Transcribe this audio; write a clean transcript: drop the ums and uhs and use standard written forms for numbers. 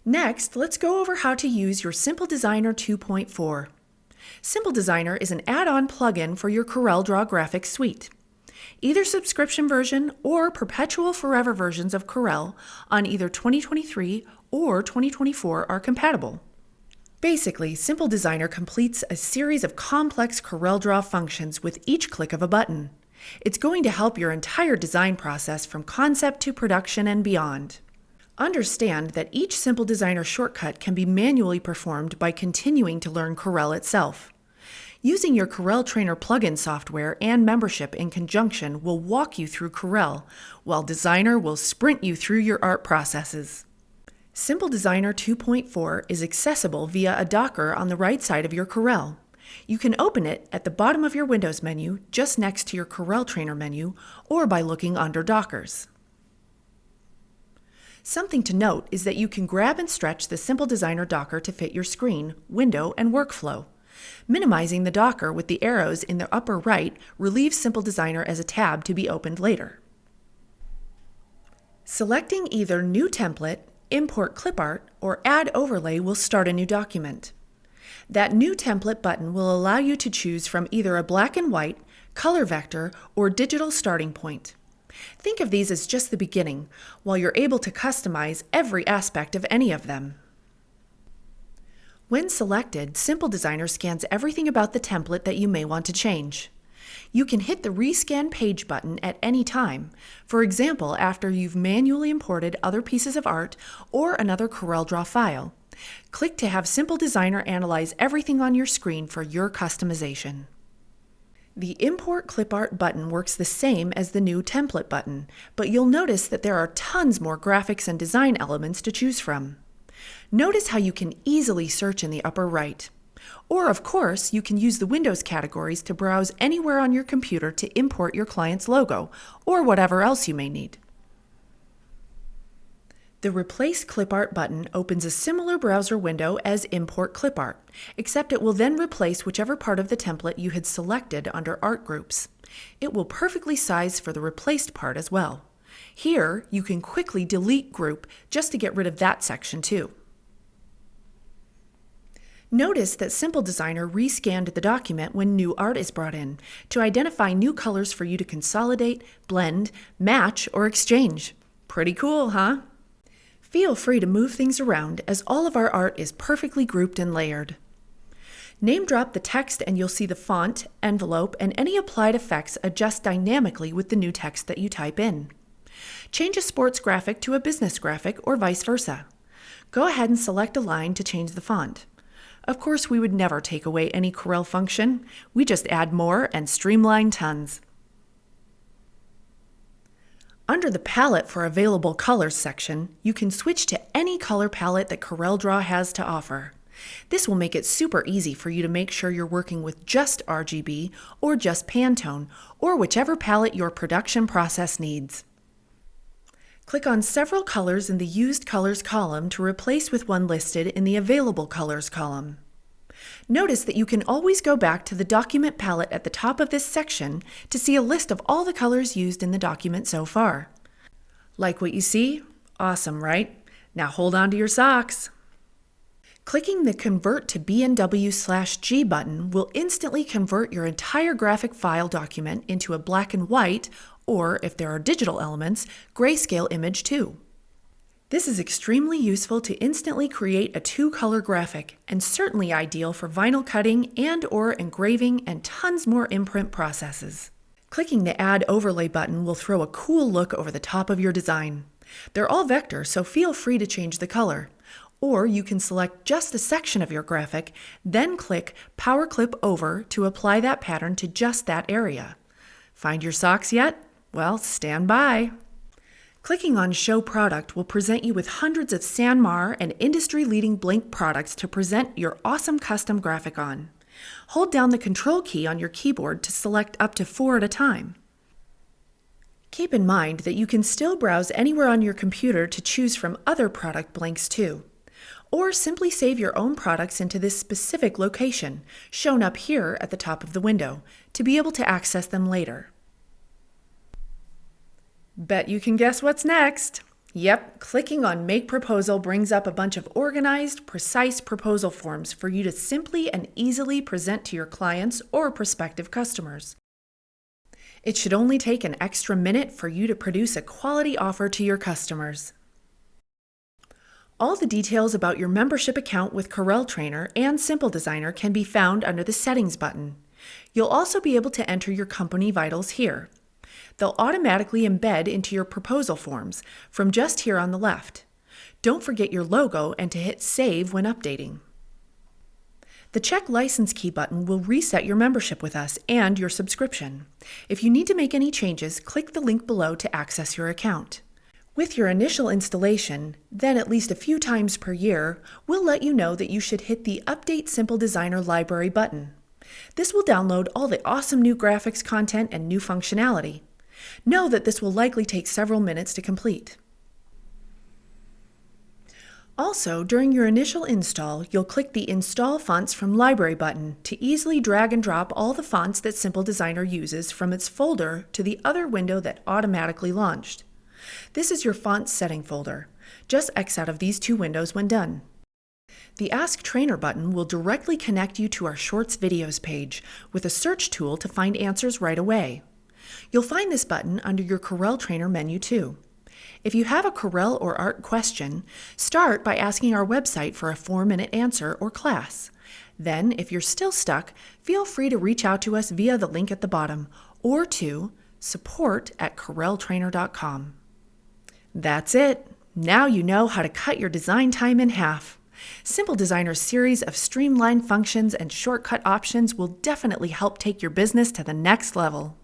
Next, let's go over how to use your SimpleDESIGNER 2.4. SimpleDESIGNER is an add-on plugin for your CorelDRAW graphics suite. Either subscription version or perpetual forever versions of Corel on either 2023 or 2024 are compatible. Basically, SimpleDESIGNER completes a series of complex CorelDRAW functions with each click of a button. It's going to help your entire design process from concept to production and beyond. Understand that each SimpleDESIGNER shortcut can be manually performed by continuing to learn Corel itself. Using your Corel Trainer plugin software and membership in conjunction will walk you through Corel, while Designer will sprint you through your art processes. SimpleDESIGNER 2.4 is accessible via a Docker on the right side of your Corel. You can open it at the bottom of your Windows menu, just next to your Corel Trainer menu, or by looking under Dockers. Something to note is that you can grab and stretch the SimpleDESIGNER Docker to fit your screen, window, and workflow. Minimizing the Docker with the arrows in the upper right relieves SimpleDESIGNER as a tab to be opened later. Selecting either New Template, Import Clip Art, or Add Overlay will start a new document. That New Template button will allow you to choose from either a black and white, color vector, or digital starting point. Think of these as just the beginning, while you're able to customize every aspect of any of them. When selected, SimpleDESIGNER scans everything about the template that you may want to change. You can hit the Rescan Page button at any time, for example after you've manually imported other pieces of art or another CorelDRAW file. Click to have SimpleDESIGNER analyze everything on your screen for your customization. The Import Clip Art button works the same as the New Template button, but you'll notice that there are tons more graphics and design elements to choose from. Notice how you can easily search in the upper right. Or, of course, you can use the Windows categories to browse anywhere on your computer to import your client's logo, or whatever else you may need. The Replace Clip Art button opens a similar browser window as Import Clip Art, except it will then replace whichever part of the template you had selected under Art Groups. It will perfectly size for the replaced part as well. Here, you can quickly delete Group just to get rid of that section too. Notice that SimpleDESIGNER rescanned the document when new art is brought in to identify new colors for you to consolidate, blend, match, or exchange. Pretty cool, huh? Feel free to move things around as all of our art is perfectly grouped and layered. Name drop the text and you'll see the font, envelope, and any applied effects adjust dynamically with the new text that you type in. Change a sports graphic to a business graphic or vice versa. Go ahead and select a line to change the font. Of course, we would never take away any Corel function. We just add more and streamline tons. Under the Palette for Available Colors section, you can switch to any color palette that CorelDRAW has to offer. This will make it super easy for you to make sure you're working with just RGB or just Pantone, or whichever palette your production process needs. Click on several colors in the Used Colors column to replace with one listed in the Available Colors column. Notice that you can always go back to the document palette at the top of this section to see a list of all the colors used in the document so far. Like what you see? Awesome, right? Now hold on to your socks. Clicking the Convert to B&W/G button will instantly convert your entire graphic file document into a black and white, or if there are digital elements, grayscale image too. This is extremely useful to instantly create a two-color graphic, and certainly ideal for vinyl cutting and/or engraving and tons more imprint processes. Clicking the Add Overlay button will throw a cool look over the top of your design. They're all vector, so feel free to change the color. Or you can select just a section of your graphic, then click Power Clip Over to apply that pattern to just that area. Find your socks yet? Well, stand by. Clicking on Show Product will present you with hundreds of Sanmar and industry-leading blank products to present your awesome custom graphic on. Hold down the Control key on your keyboard to select up to 4 at a time. Keep in mind that you can still browse anywhere on your computer to choose from other product blanks too. Or simply save your own products into this specific location, shown up here at the top of the window, to be able to access them later. Bet you can guess what's next. Yep, clicking on Make Proposal brings up a bunch of organized, precise proposal forms for you to simply and easily present to your clients or prospective customers. It should only take an extra minute for you to produce a quality offer to your customers. All the details about your membership account with CorelDRAW and SimpleDESIGNER can be found under the Settings button. You'll also be able to enter your company vitals here. They'll automatically embed into your proposal forms from just here on the left. Don't forget your logo and to hit Save when updating. The Check License Key button will reset your membership with us and your subscription. If you need to make any changes, click the link below to access your account. With your initial installation, then at least a few times per year, we'll let you know that you should hit the Update SimpleDESIGNER Library button. This will download all the awesome new graphics content and new functionality. Know that this will likely take several minutes to complete. Also, during your initial install, you'll click the Install Fonts from Library button to easily drag and drop all the fonts that SimpleDESIGNER uses from its folder to the other window that automatically launched. This is your font setting folder. Just X out of these two windows when done. The Ask Trainer button will directly connect you to our Shorts Videos page with a search tool to find answers right away. You'll find this button under your CorelDRAW menu too. If you have a Corel or art question, start by asking our website for a 4-minute answer or class. Then, if you're still stuck, feel free to reach out to us via the link at the bottom or to support@coreltrainer.com. That's it. Now you know how to cut your design time in half. SimpleDESIGNER's series of streamlined functions and shortcut options will definitely help take your business to the next level.